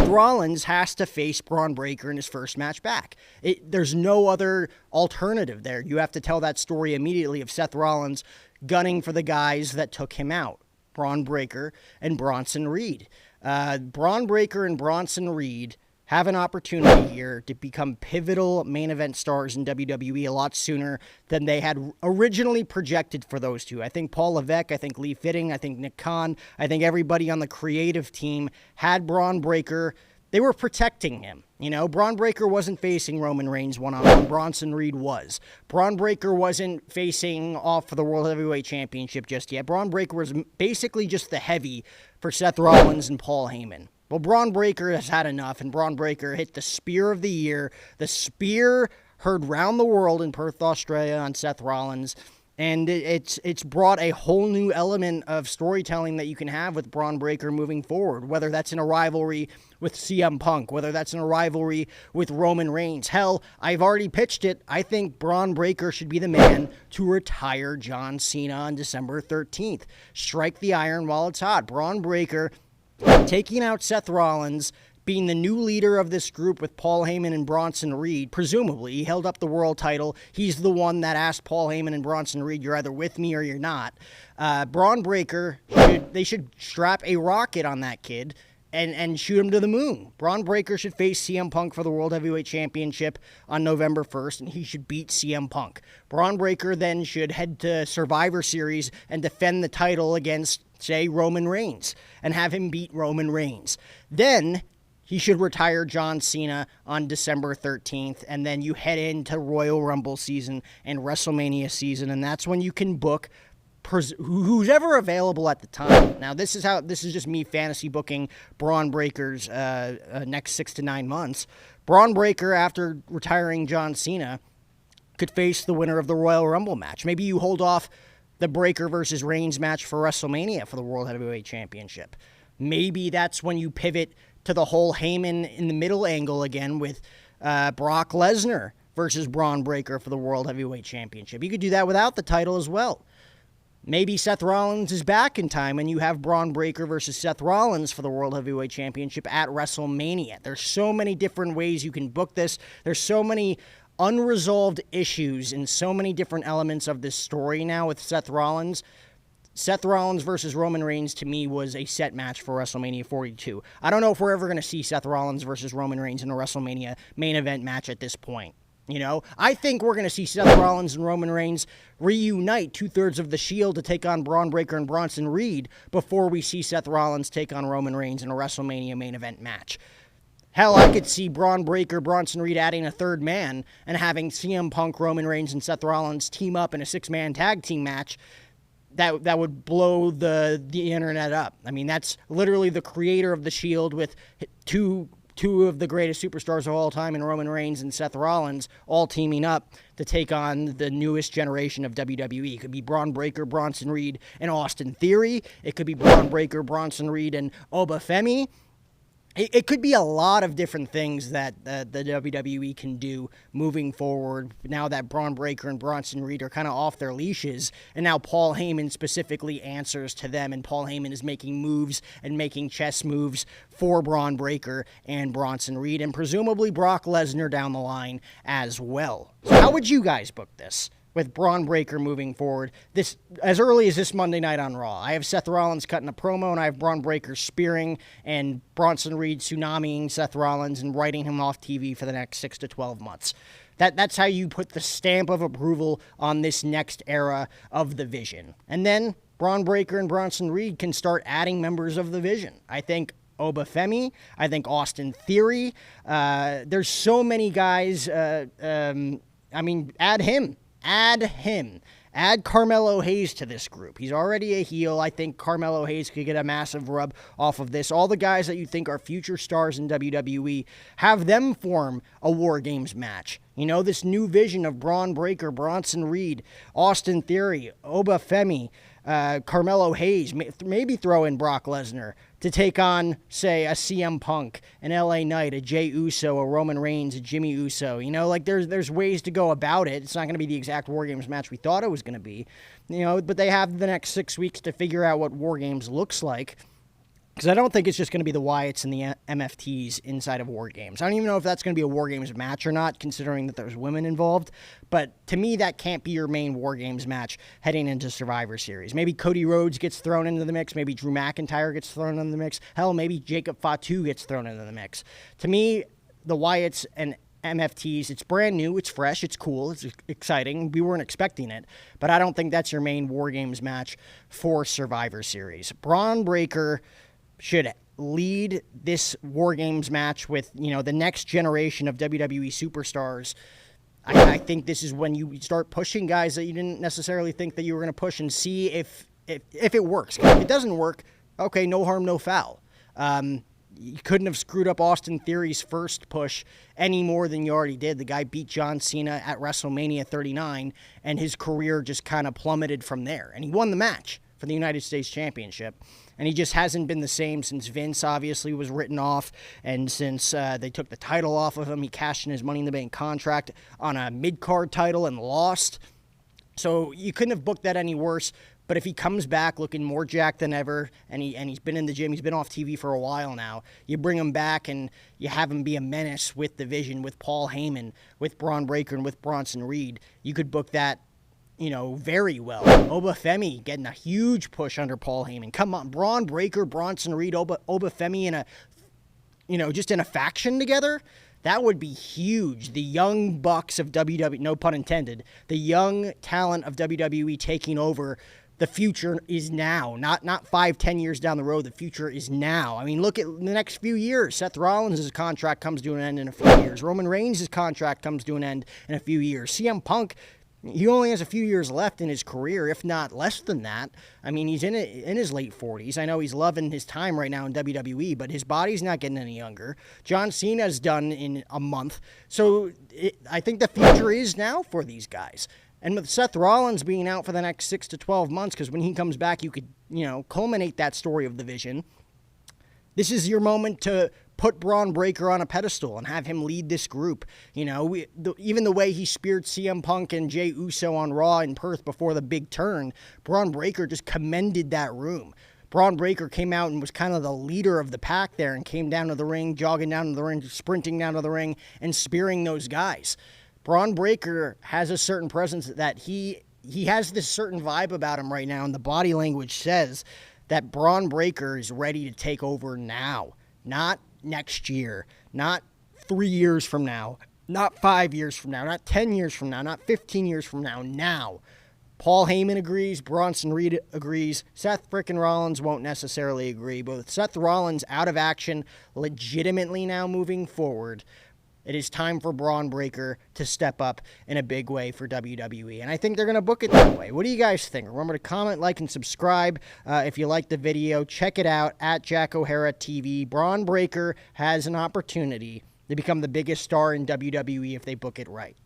Rollins has to face Bron Breakker in his first match back. There's no other alternative there. You have to tell that story immediately of Seth Rollins gunning for the guys that took him out, Bron Breakker and Bronson Reed. Bron Breakker and Bronson Reed have an opportunity here to become pivotal main event stars in WWE a lot sooner than they had originally projected for those two. I think Paul Levesque, I think Lee Fitting, I think Nick Khan, I think everybody on the creative team had Bron Breakker. They were protecting him. You know, Bron Breakker wasn't facing Roman Reigns one-on-one. Bronson Reed was. Bron Breakker wasn't facing off for the World Heavyweight Championship just yet. Bron Breakker was basically just the heavy for Seth Rollins and Paul Heyman. Well, Bron Breakker has had enough, and Bron Breakker hit the spear of the year. The spear heard round the world in Perth, Australia on Seth Rollins, and it's brought a whole new element of storytelling that you can have with Bron Breakker moving forward, whether that's in a rivalry with CM Punk, whether that's in a rivalry with Roman Reigns. Hell, I've already pitched it. I think Bron Breakker should be the man to retire John Cena on December 13th. Strike the iron while it's hot. Bron Breakker taking out Seth Rollins, being the new leader of this group with Paul Heyman and Bronson Reed. Presumably, he held up the world title. He's the one that asked Paul Heyman and Bronson Reed, you're either with me or you're not. Bron Breakker, they should strap a rocket on that kid and shoot him to the moon. Bron Breakker should face CM Punk for the World Heavyweight Championship on November 1st, and he should beat CM Punk. Bron Breakker then should head to Survivor Series and defend the title against, say, Roman Reigns, and have him beat Roman Reigns. Then he should retire John Cena on December 13th, and then you head into Royal Rumble season and WrestleMania season, and that's when you can book who's ever available at the time. Now, this is just me fantasy booking Bron Breakker's next 6 to 9 months. Bron Breakker, after retiring John Cena, could face the winner of the Royal Rumble match. Maybe you hold off the Breakker versus Reigns match for WrestleMania for the World Heavyweight Championship. Maybe that's when you pivot to the whole Heyman in the middle angle again with Brock Lesnar versus Bron Breakker for the World Heavyweight Championship. You could do that without the title as well. Maybe Seth Rollins is back in time and you have Bron Breakker versus Seth Rollins for the World Heavyweight Championship at WrestleMania. There's so many different ways you can book this. There's so many unresolved issues and so many different elements of this story now with Seth Rollins. Seth Rollins versus Roman Reigns, to me, was a set match for WrestleMania 42. I don't know if we're ever going to see Seth Rollins versus Roman Reigns in a WrestleMania main event match at this point. You know, I think we're going to see Seth Rollins and Roman Reigns reunite two-thirds of the Shield to take on Bron Breakker and Bronson Reed before we see Seth Rollins take on Roman Reigns in a WrestleMania main event match. Hell, I could see Bron Breakker, Bronson Reed adding a third man and having CM Punk, Roman Reigns, and Seth Rollins team up in a six-man tag team match that would blow the internet up. I mean, that's literally the creator of the Shield with two of the greatest superstars of all time in Roman Reigns and Seth Rollins all teaming up to take on the newest generation of WWE. It could be Bron Breakker, Bronson Reed, and Austin Theory. It could be Bron Breakker, Bronson Reed, and Obafemi. It could be a lot of different things that the WWE can do moving forward now that Bron Breakker and Bronson Reed are kind of off their leashes, and now Paul Heyman specifically answers to them, and Paul Heyman is making moves and making chess moves for Bron Breakker and Bronson Reed, and presumably Brock Lesnar down the line as well. So how would you guys book this with Bron Breakker moving forward this as early as this Monday night on Raw? I have Seth Rollins cutting a promo, and I have Bron Breakker spearing and Bronson Reed tsunamiing Seth Rollins and writing him off TV for the next 6 to 12 months. That's how you put the stamp of approval on this next era of the Vision. And then Bron Breakker and Bronson Reed can start adding members of the Vision. I think Obafemi, I think Austin Theory. There's so many guys. Add him. Add Carmelo Hayes to this group. He's already a heel. I think Carmelo Hayes could get a massive rub off of this. All the guys that you think are future stars in WWE, have them form a War Games match. You know, this new vision of Bron Breakker, Bronson Reed, Austin Theory, Obafemi, Carmelo Hayes, maybe throw in Brock Lesnar to take on, say, a CM Punk, an LA Knight, a Jey Uso, a Roman Reigns, a Jimmy Uso. You know, like there's ways to go about it. It's not going to be the exact War Games match we thought it was going to be. You know, but they have the next 6 weeks to figure out what War Games looks like. Because I don't think it's just going to be the Wyatts and the MFTs inside of War Games. I don't even know if that's going to be a War Games match or not, considering that there's women involved. But to me, that can't be your main War Games match heading into Survivor Series. Maybe Cody Rhodes gets thrown into the mix. Maybe Drew McIntyre gets thrown into the mix. Hell, maybe Jacob Fatu gets thrown into the mix. To me, the Wyatts and MFTs, it's brand new, it's fresh, it's cool, it's exciting. We weren't expecting it, but I don't think that's your main War Games match for Survivor Series. Bron Breakker should lead this War Games match with, the next generation of WWE superstars. I think this is when you start pushing guys that you didn't necessarily think that you were going to push, and see if it works. If it doesn't work, okay, no harm, no foul. You couldn't have screwed up Austin Theory's first push any more than you already did. The guy beat John Cena at WrestleMania 39, and his career just kind of plummeted from there. And he won the match for the United States Championship. And he just hasn't been the same since Vince obviously was written off, and since they took the title off of him. He cashed in his Money in the Bank contract on a mid-card title and lost. So you couldn't have booked that any worse. But if he comes back looking more jacked than ever, and he's been in the gym, he's been off TV for a while now, you bring him back and you have him be a menace with the Vision, with Paul Heyman, with Bron Breakker, and with Bronson Reed. You could book that, very well. Oba Femi getting a huge push under Paul Heyman. Come on, Bron Breakker, Bronson Reed, Oba Femi in a, just in a faction together. That would be huge. The young bucks of WWE, no pun intended, the young talent of WWE taking over. The future is now, not 5-10 years down the road. The future is now. I mean, look at the next few years. Seth Rollins' contract comes to an end in a few years. Roman Reigns' contract comes to an end in a few years. CM Punk, he only has a few years left in his career, if not less than that. I mean, he's in his late 40s. I know he's loving his time right now in WWE, but his body's not getting any younger. John Cena's done in a month. So I think the future is now for these guys. And with Seth Rollins being out for the next 6 to 12 months, because when he comes back, you could, culminate that story of the Vision. This is your moment to put Bron Breakker on a pedestal and have him lead this group. Even the way he speared CM Punk and Jey Uso on Raw in Perth before the big turn, Bron Breakker just commended that room. Bron Breakker came out and was kind of the leader of the pack there, and came down to the ring, jogging down to the ring, sprinting down to the ring, and spearing those guys. Bron Breakker has a certain presence that he has this certain vibe about him right now, and the body language says that Bron Breakker is ready to take over now, not next year, not 3 years from now, not 5 years from now, not 10 years from now, not 15 years from now, now. Paul Heyman agrees, Bronson Reed agrees, Seth frickin' Rollins won't necessarily agree, but with Seth Rollins out of action legitimately now moving forward, it is time for Bron Breakker to step up in a big way for WWE. And I think they're going to book it that way. What do you guys think? Remember to comment, like, and subscribe if you like the video. Check it out at Jack O'Hara TV. Bron Breakker has an opportunity to become the biggest star in WWE if they book it right.